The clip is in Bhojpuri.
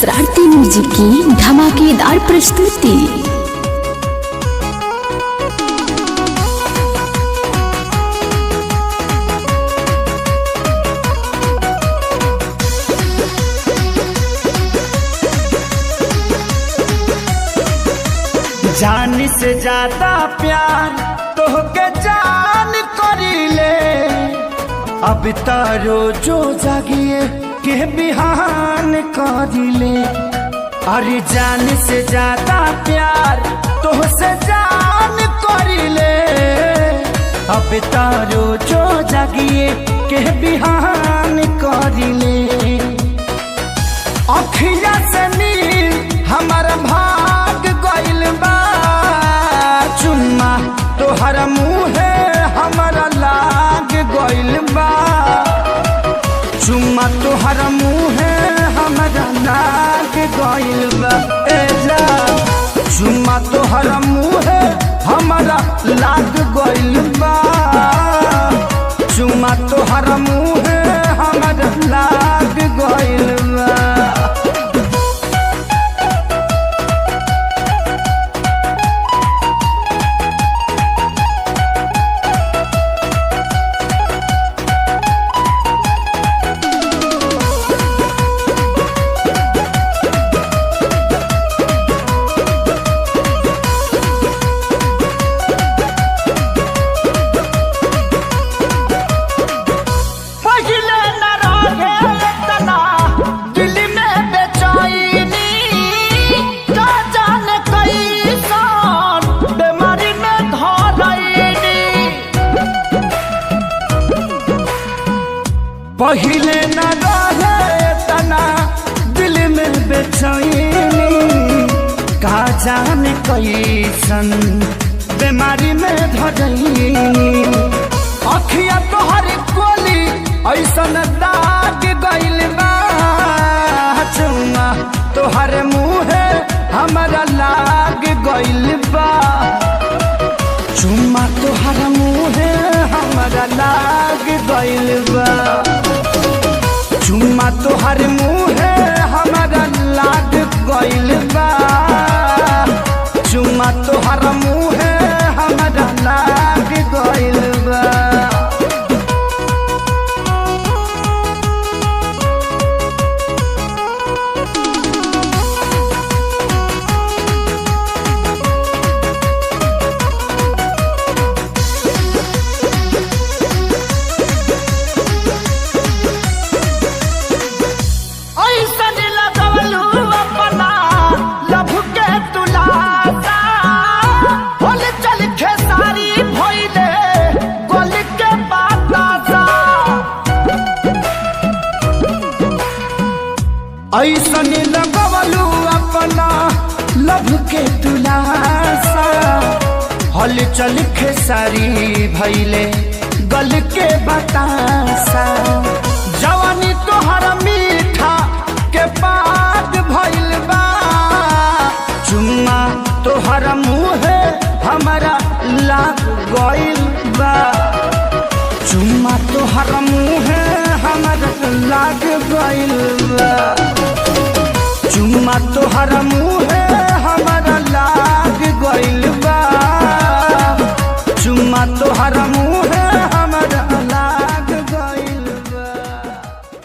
शरारती म्यूजिक की धमाकेदार प्रस्तुति। जान से ज्यादा प्यार तोहके जान करीले, अब तारो जो जागिए के बिहान करीले। अरे जान से ज्यादा प्यार तोहसे जान करीले, अब तारो जो जागिए के बिहान करीले। अखिया से नील हमारा भाग गइल बा, चुम्मा तोहर मुँहे हमारा लाग गइल बा, चुम्मा तोहर मुँहे हमारा लाग गइल बा। ए जा चुम्मा तोहर मुँहे हमारा लाग गइल बा, चुम्मा तोहर मुँहे हमारा लाग गइल बा। पहिले न रहे तना दिल में बेचैनी, का जाने कैसन बीमारी में धरैनी। अखिया तोहर गोली ऐसन दाग गइल बा, चुम्मा तोहर मुँहे हमारा लाग गइल बा, चुम्मा तोहर मुँहे हमारा लाग गइल बा, चुम्मा तोहर मुँहे हमारा लाग गइल बा, चुम्मा तोहर मुँहे हमारा लाग गइल बा। ऐसन लगवलू अपना लभ के तुलासा, हल चल खेसारी भैले गल के बतासा। जवानी तोहर मीठा के बाद भइल बा, चुम्मा तोहर मुँहे हमारा लाग गइल बा, चुम्मा तोहर मुँहे हमारा लाग गइल बा, चुम्मा तोहर मुँहे हमारा लाग गइल बा, चुम्मा तोहर